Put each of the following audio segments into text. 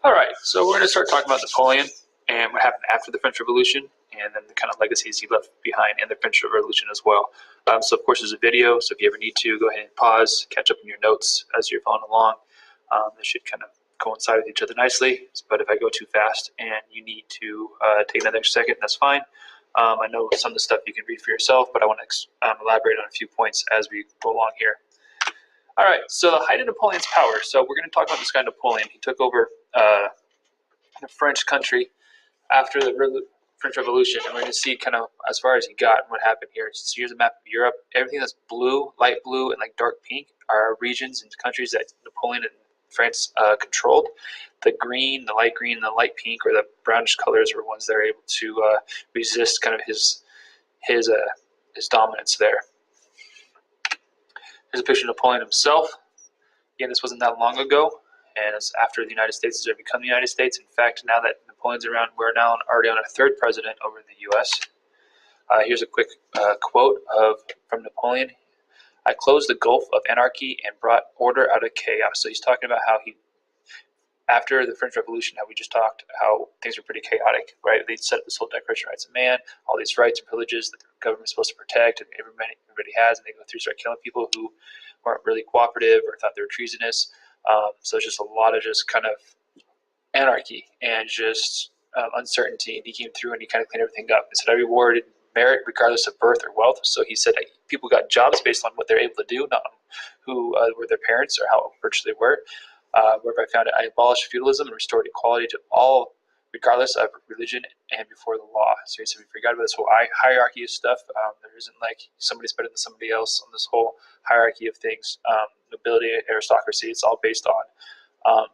All right, so we're going to start talking about Napoleon and what happened after the French Revolution, and then the kind of legacies he left behind in the French Revolution as well. So, of course, there's a video, so if you ever need to, go ahead and pause, catch up on your notes as you're following along. They should kind of coincide with each other nicely, but if I go too fast and you need to take another second, that's fine. I know some of the stuff you can read for yourself, but I want to elaborate on a few points as we go along here. All right, so the height of Napoleon's power. So we're going to talk about this guy Napoleon. He took over the French country after the French Revolution, and we're going to see kind of as far as he got and what happened here. So here's a map of Europe. Everything that's blue, light blue, and like dark pink are regions and countries that Napoleon and France controlled. The green, the light green, and the light pink, or the brownish colors, were ones that are able to resist kind of his dominance there. Here's a picture of Napoleon himself. Again, this wasn't that long ago, and it's after the United States has become the United States. In fact, now that Napoleon's around, we're now already on our third president over in the U.S. Here's a quick quote from Napoleon. "I closed the gulf of anarchy and brought order out of chaos." So he's talking about how after the French Revolution, how we just talked, how things were pretty chaotic, right? They set up this whole Declaration of Rights of Man, all these rights and privileges that the government's supposed to protect, and everybody has, and they go through start killing people who weren't really cooperative or thought they were treasonous. So it's just a lot of just kind of anarchy and just uncertainty. And he came through and he kind of cleaned everything up. He said, "I rewarded merit regardless of birth or wealth." So he said that people got jobs based on what they're able to do, not on who were their parents or how rich they were. Wherever I found it, I abolished feudalism and restored equality to all, regardless of religion and before the law. So he said, we forgot about this whole hierarchy of stuff. There isn't like somebody's better than somebody else on this whole hierarchy of things. Nobility, aristocracy, it's all based on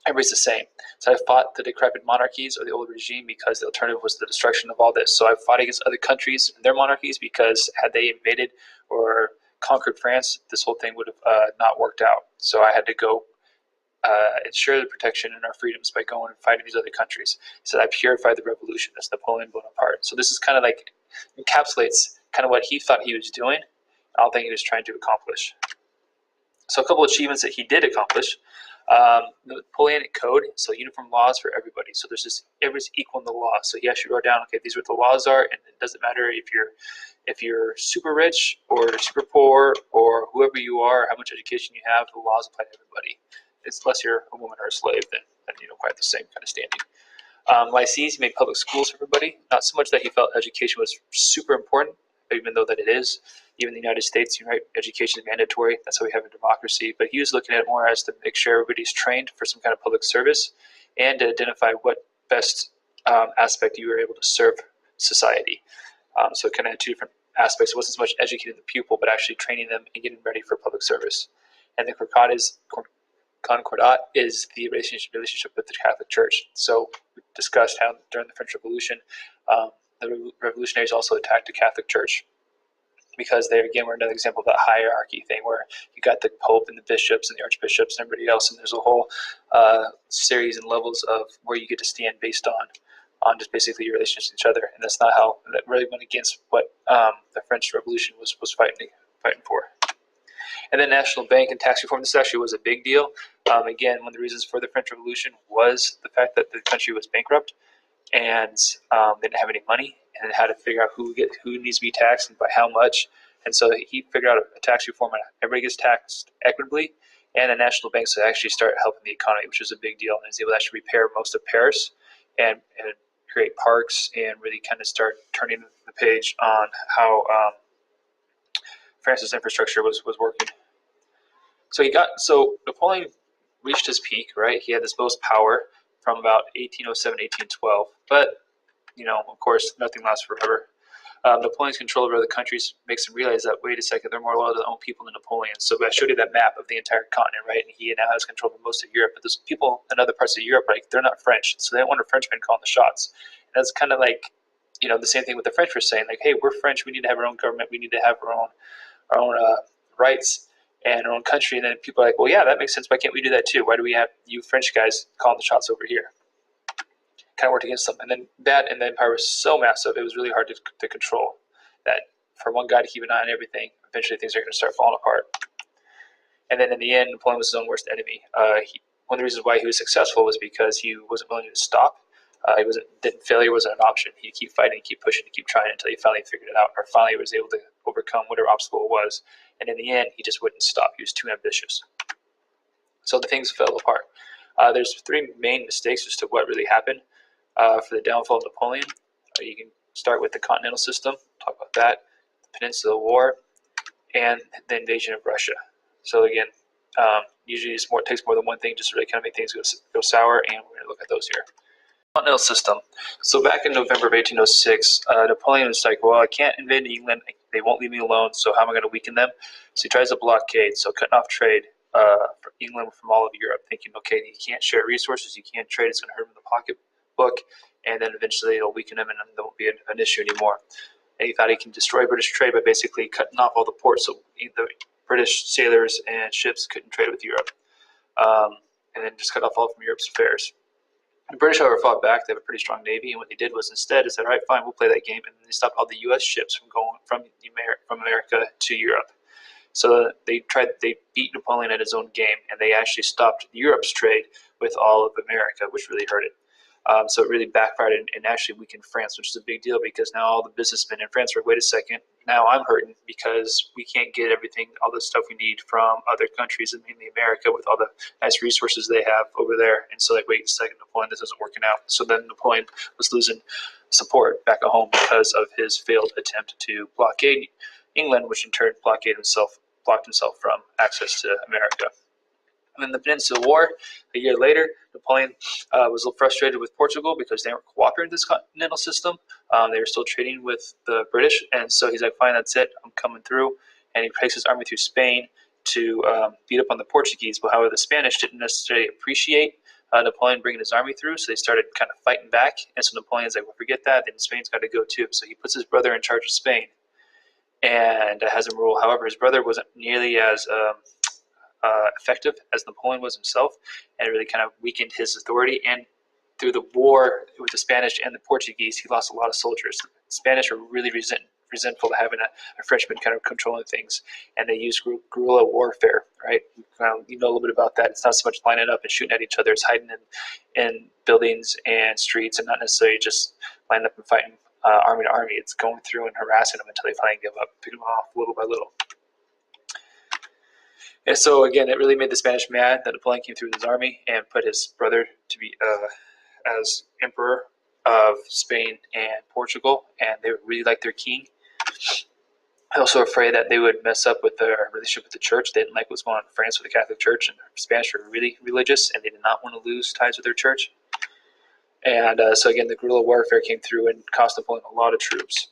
everybody's the same. So I fought the decrepit monarchies or the old regime because the alternative was the destruction of all this. So I fought against other countries and their monarchies because had they invaded or conquered France, this whole thing would have not worked out. So I had to go ensure the protection and our freedoms by going and fighting these other countries. He said, I purified the revolution. That's Napoleon Bonaparte. So this is kind of like encapsulates kind of what he thought he was doing, I don't think he was trying to accomplish. So a couple of achievements that he did accomplish. The Napoleonic Code, so uniform laws for everybody. So there's just everybody's equal in the law. So he actually wrote down, okay, these are what the laws are, and it doesn't matter if you're super rich or super poor or whoever you are, how much education you have, the laws apply to everybody. It's unless you're a woman or a slave, then quite the same kind of standing. Legacies, he made public schools for everybody. Not so much that he felt education was super important, even though that it is. Even in the United States, education is mandatory. That's how we have a democracy. But he was looking at it more as to make sure everybody's trained for some kind of public service and to identify what best aspect you were able to serve society. So it kind of had two different aspects. It wasn't so much educating the pupil, but actually training them and getting ready for public service. And the Concordat is the relationship with the Catholic Church. So we discussed how during the French Revolution, the revolutionaries also attacked the Catholic Church because they, again, were another example of that hierarchy thing where you got the Pope and the bishops and the archbishops and everybody else, and there's a whole series and levels of where you get to stand based on just basically your relationships with each other. And that's not how that really went against what the French Revolution was fighting for. And then national bank and tax reform. This actually was a big deal. Again, one of the reasons for the French Revolution was the fact that the country was bankrupt and they didn't have any money, and had to figure out who needs to be taxed and by how much. And so he figured out a tax reform, and everybody gets taxed equitably, and a national bank to actually start helping the economy, which was a big deal. And he was able to actually repair most of Paris and create parks and really kind of start turning the page on how France's infrastructure was working. So Napoleon reached his peak, right? He had this most power from about 1807, 1812. But, of course, nothing lasts forever. Napoleon's control over other countries makes him realize that, wait a second, they're more loyal to their own people than Napoleon. So I showed you that map of the entire continent, right? And he now has control of most of Europe. But there's people in other parts of Europe, like, they're not French. So they don't want a Frenchman calling the shots. And that's kind of like, the same thing with the French were saying, like, hey, we're French. We need to have our own government. We need to have our own rights and our own country. And then people are like, well, yeah, that makes sense. Why can't we do that too? Why do we have you French guys calling the shots over here? Kind of worked against them. And then that and the empire was so massive, it was really hard to control. That for one guy to keep an eye on everything, eventually things are going to start falling apart. And then in the end, Napoleon was his own worst enemy. one of the reasons why he was successful was because he wasn't willing to stop. Failure wasn't an option. He'd keep fighting, keep pushing, keep trying until he finally figured it out, or finally was able to overcome whatever obstacle it was. And in the end, he just wouldn't stop. He was too ambitious. So the things fell apart. There's three main mistakes as to what really happened for the downfall of Napoleon. You can start with the continental system, talk about that, the Peninsula War, and the invasion of Russia. So again, usually it takes more than one thing just to really kind of make things go sour, and we're going to look at those here. Continental system. So back in November of 1806, Napoleon was like, well, I can't invade England. They won't leave me alone, so how am I going to weaken them? So he tries a blockade, so cutting off trade for England from all of Europe, thinking, okay, you can't share resources, you can't trade, it's going to hurt them in the pocketbook, and then eventually it'll weaken them and there won't be an issue anymore. And he thought he can destroy British trade by basically cutting off all the ports, so the British sailors and ships couldn't trade with Europe, and then just cut off all from Europe's affairs. The British, however, fought back. They have a pretty strong navy, and what they did was instead they said, all right, fine, we'll play that game, and they stopped all the U.S. ships from going from America to Europe. So they beat Napoleon at his own game, and they actually stopped Europe's trade with all of America, which really hurt it. So it really backfired and actually weakened France, which is a big deal because now all the businessmen in France are, wait a second, now I'm hurting because we can't get everything, all the stuff we need from other countries, and mainly America with all the nice resources they have over there. And so like, wait a second, Napoleon, this isn't working out. So then Napoleon was losing support back at home because of his failed attempt to blockade England, which in turn blocked himself from access to America. And then the Peninsula War, a year later, Napoleon was a little frustrated with Portugal because they weren't cooperating with this continental system. They were still trading with the British, and so he's like, fine, that's it, I'm coming through. And he takes his army through Spain to beat up on the Portuguese. But however, the Spanish didn't necessarily appreciate Napoleon bringing his army through, so they started kind of fighting back. And so Napoleon's like, well, forget that, then Spain's got to go too. So he puts his brother in charge of Spain and has him rule. However, his brother wasn't nearly as effective as Napoleon was himself, and it really kind of weakened his authority. And through the war with the Spanish and the Portuguese, he lost a lot of soldiers. The Spanish were really resentful of having a Frenchman kind of controlling things, and they used guerrilla warfare, right? You know a little bit about that. It's not so much lining up and shooting at each other, it's hiding in buildings and streets, and not necessarily just lining up and fighting army to army. It's going through and harassing them until they finally give up, picking them off little by little. And so again, it really made the Spanish mad that Napoleon came through with his army and put his brother to be as emperor of Spain and Portugal, and they really liked their king. Also afraid that they would mess up with their relationship with the church. They didn't like what's going on in France with the Catholic Church, and the Spanish were really religious, and they did not want to lose ties with their church. And so again, the guerrilla warfare came through and cost Napoleon a lot of troops.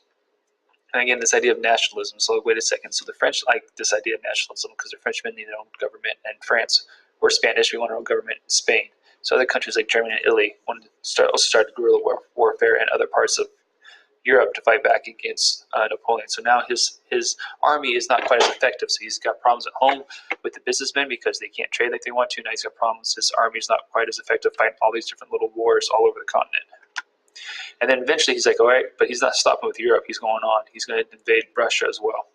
And again, this idea of nationalism. So wait a second. So the French like this idea of nationalism because the Frenchmen need their own government, and France, we're Spanish, we want our own government in Spain. So other countries like Germany and Italy wanted to also start guerrilla warfare in other parts of Europe to fight back against Napoleon. So now his army is not quite as effective. So he's got problems at home with the businessmen because they can't trade like they want to. Now he's got problems. His army is not quite as effective fighting all these different little wars all over the continent. And then eventually he's like, all right, but he's not stopping with Europe. He's going on. He's going to invade Russia as well.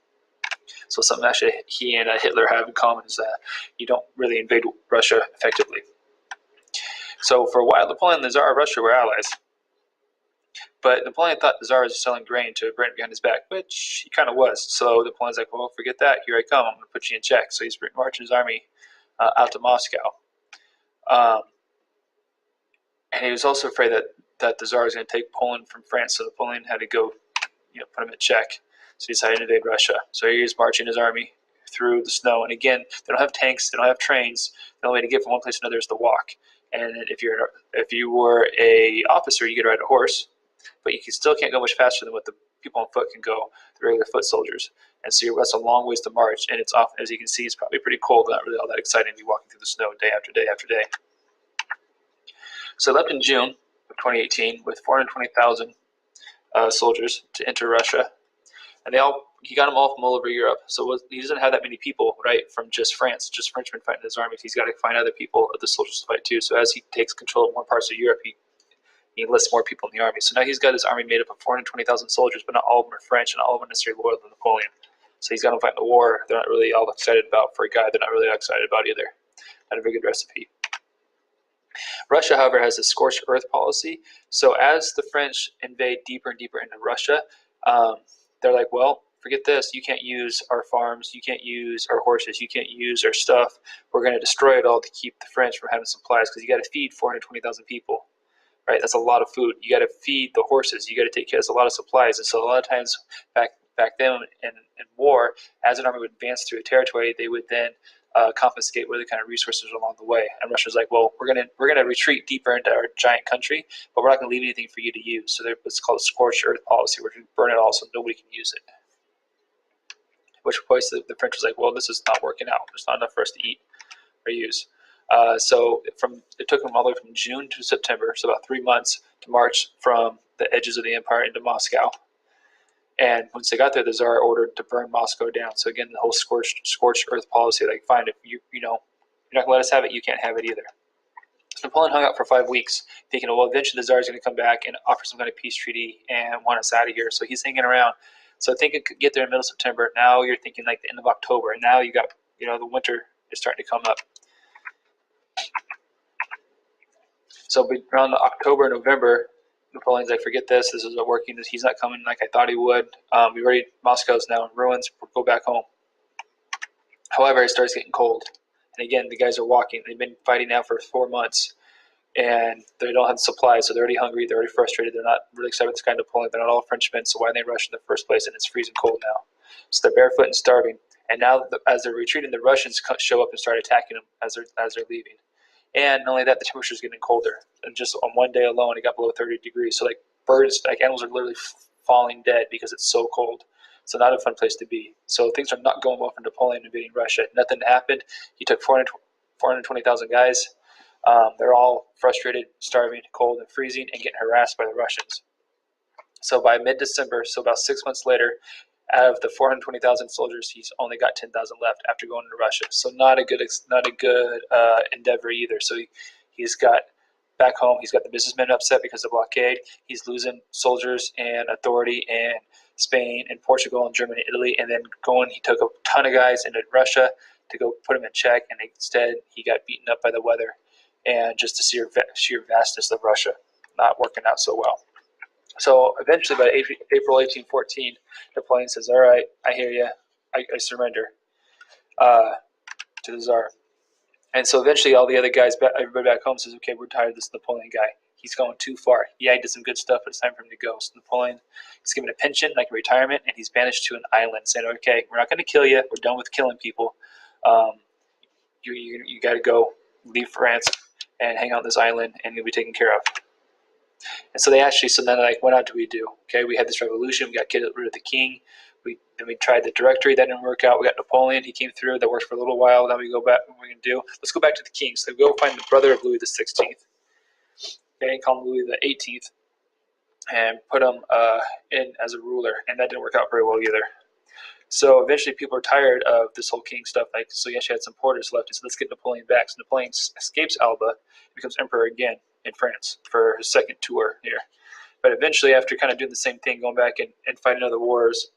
So something actually he and Hitler have in common is that you don't really invade Russia effectively. So for a while, Napoleon and the Tsar of Russia were allies. But Napoleon thought the Tsar was selling grain to Britain behind his back, which he kind of was. So Napoleon's like, well, forget that. Here I come. I'm going to put you in check. So he's marching his army out to Moscow. And he was also afraid that the Tsar was going to take Poland from France, so Napoleon had to go, put him in check. So he decided to invade Russia. So he's marching his army through the snow, and again, they don't have tanks, they don't have trains. The only way to get from one place to another is to walk. And if you were a officer, you could ride a horse, but you still can't go much faster than what the people on foot can go, the regular foot soldiers. And so that's a long ways to march, and it's often, as you can see, it's probably pretty cold, not really all that exciting to be walking through the snow day after day after day. So he left in June of 2018 with 420,000 soldiers to enter Russia, and he got them all from all over Europe. So he doesn't have that many people, right, from just France, just Frenchmen fighting his army. He's got to find other people, other soldiers to fight too. So as he takes control of more parts of Europe, he enlists more people in the army. So now he's got his army made up of 420,000 soldiers, but not all of them are French, and not all of them are necessarily loyal to Napoleon. So he's got them fighting the war they're not really all excited about for a guy they're not really excited about either. Not a very good recipe. Russia, however, has a scorched earth policy. So as the French invade deeper and deeper into Russia, um, they're like, well, forget this. You can't use our farms. You can't use our horses. You can't use our stuff. We're going to destroy it all to keep the French from having supplies because you got to feed 420,000 people, right? That's a lot of food. You got to feed the horses. You got to take care of a lot of supplies. And so a lot of times back then in war, as an army would advance through a territory, they would then confiscate what other kind of resources along the way. And Russia's like, well, we're gonna retreat deeper into our giant country, but we're not gonna leave anything for you to use. So there's what's called scorched earth policy. We're gonna burn it all so nobody can use it. At which point the French was like, well, this is not working out. There's not enough for us to eat or use. So it took them all the way from June to September, so about 3 months to march from the edges of the empire into Moscow. And once they got there, the Tsar ordered to burn Moscow down. So again, the whole scorched earth policy, like, fine, if you're not gonna let us have it, you can't have it either. So Napoleon hung out for 5 weeks, thinking, well, eventually the Tsar is going to come back and offer some kind of peace treaty and want us out of here. So he's hanging around. So thinking could get there in the middle of September. Now you're thinking like the end of October, and now you got the winter is starting to come up. So around October, November, Napoleon's like, forget this. This isn't working. He's not coming like I thought he would. Moscow's now in ruins. We'll go back home. However, it starts getting cold. And again, the guys are walking. They've been fighting now for 4 months. And they don't have supplies, so they're already hungry. They're already frustrated. They're not really excited with this guy Napoleon. They're not all Frenchmen, so why didn't they rush in the first place? And it's freezing cold now. So they're barefoot and starving. And now, as they're retreating, the Russians show up and start attacking them as they're leaving. And not only that, the temperature's getting colder. And just on one day alone, it got below 30 degrees. So animals are literally falling dead because it's so cold. So not a fun place to be. So things are not going well for Napoleon invading Russia. Nothing happened. He took 420,000 guys. They're all frustrated, starving, cold, and freezing, and getting harassed by the Russians. So by mid-December, so about 6 months later, out of the 420,000 soldiers, he's only got 10,000 left after going to Russia. So not a good endeavor either. So he's got back home. He's got the businessmen upset because of the blockade. He's losing soldiers and authority in Spain and Portugal and Germany, and Italy, and then he took a ton of guys into Russia to go put him in check, and instead he got beaten up by the weather and just the sheer vastness of Russia, not working out so well. So eventually, by April 1814, Napoleon says, all right, I hear you. I surrender to the Tsar. And so eventually all the other guys, everybody back home says, okay, we're tired of this Napoleon guy. He's going too far. Yeah, he did some good stuff, but it's time for him to go. So Napoleon is given a pension, like a retirement, and he's banished to an island, saying, okay, we're not going to kill you. We're done with killing people. You got to go leave France and hang out on this island, and you'll be taken care of. And so then like, what do we do? Okay, we had this revolution. We got rid of the king. Then we tried the Directory. That didn't work out. We got Napoleon. He came through. That worked for a little while. Then we go back. What are we going to do? Let's go back to the king. So we go find the brother of Louis the 16th. Okay, call him Louis the 18th, and put him in as a ruler. And that didn't work out very well either. So eventually people are tired of this whole king stuff. So he actually had some porters left. So let's get Napoleon back. So Napoleon escapes Elba and becomes emperor again in France for his second tour here. But eventually, after kind of doing the same thing, going back and fighting other wars,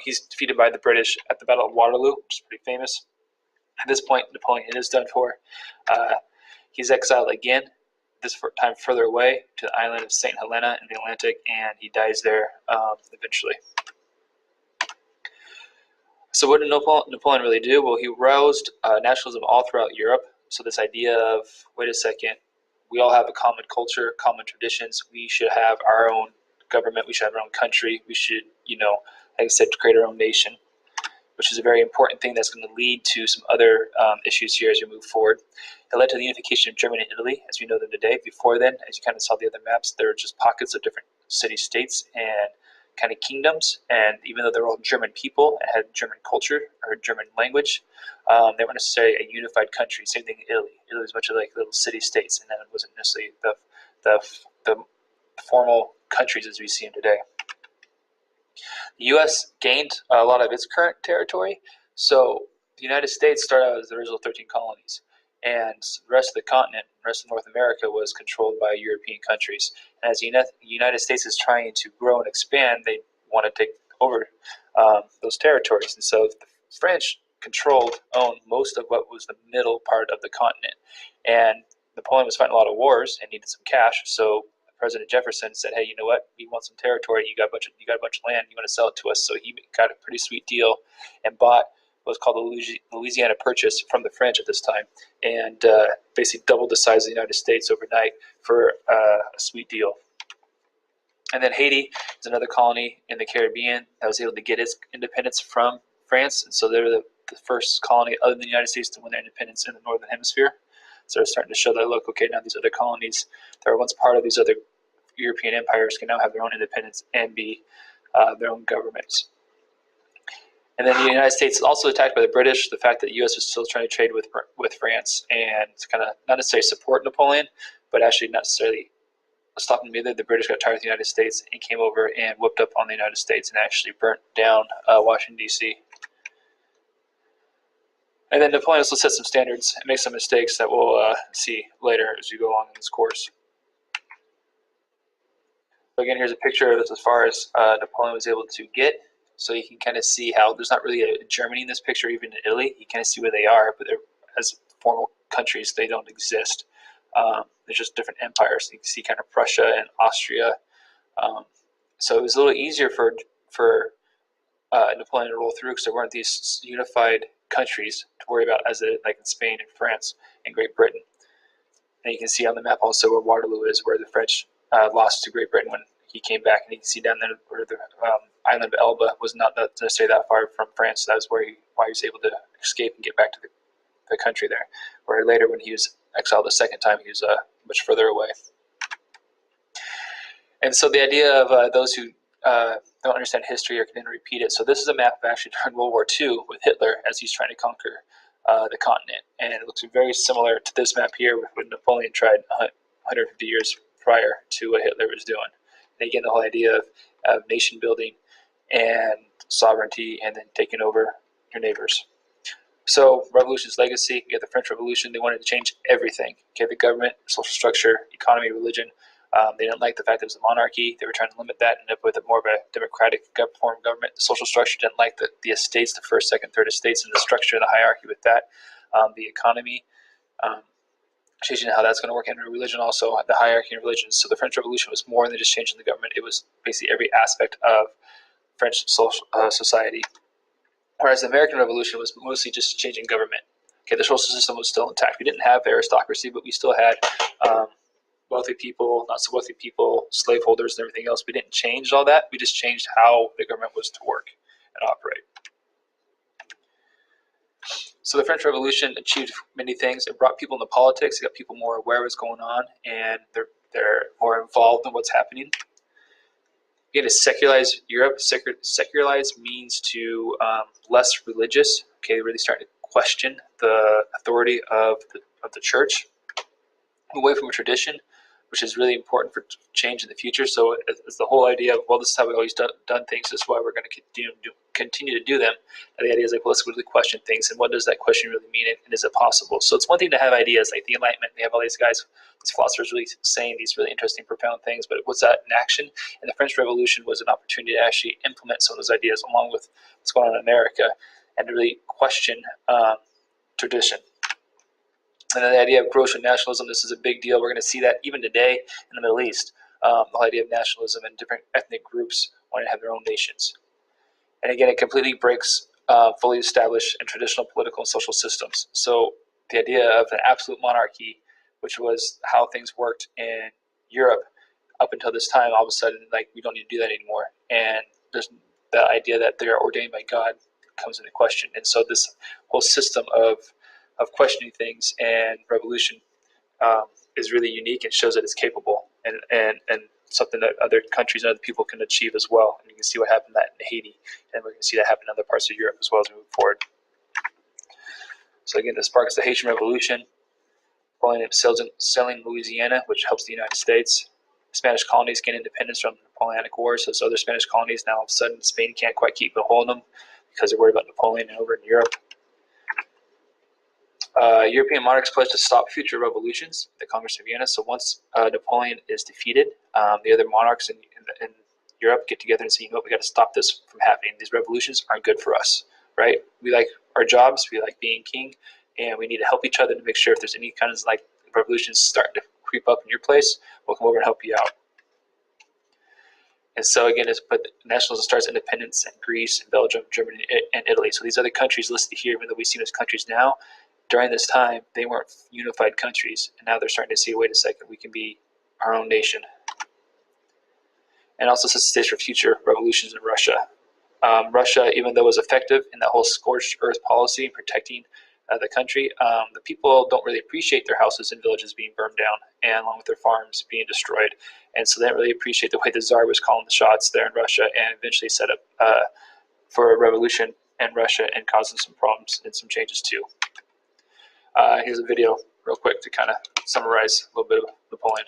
he's defeated by the British at the Battle of Waterloo, which is pretty famous. At this point, Napoleon is done for. He's exiled again, this time further away to the island of St. Helena in the Atlantic, and he dies there eventually. So what did Napoleon really do? Well, he roused nationalism all throughout Europe. So this idea of, wait a second, we all have a common culture, common traditions. We should have our own government. We should have our own country. We should, like I said, create our own nation, which is a very important thing that's going to lead to some other issues here as we move forward. It led to the unification of Germany and Italy as we know them today. Before then, as you kind of saw the other maps, there were just pockets of different city-states and kind of kingdoms, and even though they're all German people and had German culture or German language, they weren't necessarily a unified country. Same thing in Italy. Italy was much like little city-states, and then it wasn't necessarily the formal countries as we see them today. The U.S. gained a lot of its current territory, so the United States started out as the original 13 colonies, and the rest of the continent, the rest of North America, was controlled by European countries. And as the United States is trying to grow and expand, they want to take over those territories. And so the French owned most of what was the middle part of the continent. And Napoleon was fighting a lot of wars and needed some cash, so President Jefferson said, "Hey, you know what? We want some territory. You got a bunch of land. You want to sell it to us?" So he got a pretty sweet deal and bought what was called the Louisiana Purchase from the French at this time, and basically doubled the size of the United States overnight for a sweet deal. And then Haiti is another colony in the Caribbean that was able to get its independence from France, and so they're the first colony other than the United States to win their independence in the Northern Hemisphere. So they're starting to show that, look, okay, now these other colonies that were once part of these other European empires can now have their own independence and be their own governments. And then the United States is also attacked by the British. The fact that the U.S. was still trying to trade with France and kind of not necessarily support Napoleon, but actually not necessarily stop him either. The British got tired of the United States and came over and whooped up on the United States and actually burnt down Washington, D.C. And then Napoleon also set some standards and made some mistakes that we'll see later as we go along in this course. So again, here's a picture of this as far as Napoleon was able to get. So you can kind of see how there's not really a Germany in this picture, even in Italy. You kind of see where they are, but they're, as formal countries, they don't exist. They're just different empires. You can see kind of Prussia and Austria. So it was a little easier for Napoleon to roll through because there weren't these unified countries to worry about as like in Spain and France and Great Britain. And you can see on the map also where Waterloo is, where the French lost to Great Britain when he came back. And you can see down there where the island of Elba was not necessarily that far from France. So that was why he was able to escape and get back to the country there. Where later when he was exiled the second time, he was much further away. And so the idea of those who don't understand history or can repeat it. So this is a map of actually during World War II with Hitler as he's trying to conquer the continent. And it looks very similar to this map here with what Napoleon tried 150 years prior to what Hitler was doing. And again, the whole idea of nation building and sovereignty and then taking over your neighbors. So revolution's legacy, we had the French Revolution. They wanted to change everything. Okay, the government, social structure, economy, religion. They didn't like the fact that it was a monarchy. They were trying to limit that and end up with more of a democratic form of government. The social structure didn't like the estates, the first, second, third estates, and the structure and the hierarchy with that. The economy, changing how that's going to work, and religion also, the hierarchy in religions. So the French Revolution was more than just changing the government. It was basically every aspect of French social, society. Whereas the American Revolution was mostly just changing government. Okay, the social system was still intact. We didn't have aristocracy, but we still had wealthy people, not so wealthy people, slaveholders, and everything else. We didn't change all that. We just changed how the government was to work and operate. So the French Revolution achieved many things. It brought people into politics. It got people more aware of what's going on, and they're more involved in what's happening. Again, to secularize Europe. Secularize means to less religious. Okay, really starting to question the authority of the church, away from a tradition, which is really important for change in the future. So it's the whole idea of, well, this is how we always done things. This is why we're going to continue to do them. And the idea is like, well, let's really question things. And what does that question really mean? And is it possible? So it's one thing to have ideas like the Enlightenment. They have all these guys, these philosophers really saying these really interesting, profound things. But what's that in action? And the French Revolution was an opportunity to actually implement some of those ideas along with what's going on in America and to really question tradition. And then the idea of gross nationalism, this is a big deal. We're going to see that even today in the Middle East. The whole idea of nationalism and different ethnic groups wanting to have their own nations. And again, it completely breaks fully established and traditional political and social systems. So the idea of an absolute monarchy, which was how things worked in Europe up until this time, all of a sudden, like, we don't need to do that anymore. And there's the idea that they are ordained by God comes into question. And so this whole system of questioning things and revolution is really unique and shows that it's capable and something that other countries and other people can achieve as well. And you can see what happened that in Haiti, and we're going to see that happen in other parts of Europe as well as we move forward. So again, this sparks the Haitian Revolution. Napoleon selling Louisiana, which helps the United States. Spanish colonies gain independence from the Napoleonic Wars. So those other Spanish colonies, now all of a sudden Spain can't quite keep a hold of them because they're worried about Napoleon and over in Europe. European monarchs pledged to stop future revolutions at the Congress of Vienna. So once Napoleon is defeated, the other monarchs in Europe get together and say, you know what, we got to stop this from happening. These revolutions aren't good for us, right? We like our jobs, we like being king, and we need to help each other to make sure if there's any kind of like revolution's starting to creep up in your place, we'll come over and help you out. And so again, but nationalism starts independence in Greece, and Belgium, Germany, and Italy. So these other countries listed here, even though we see them as countries now, during this time they weren't unified countries, and now they're starting to see, wait a second, we can be our own nation. And also sets the stage for future revolutions in Russia. Russia, even though it was effective in that whole scorched earth policy, protecting the country, the people don't really appreciate their houses and villages being burned down, and along with their farms being destroyed. And so they didn't really appreciate the way the Tsar was calling the shots there in Russia, and eventually set up for a revolution in Russia and causing some problems and some changes too. Here's a video real quick to kind of summarize a little bit of Napoleon.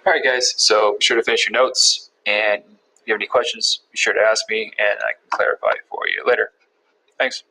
All right, guys, so be sure to finish your notes, and if you have any questions, be sure to ask me, and I can clarify for you later. Thanks.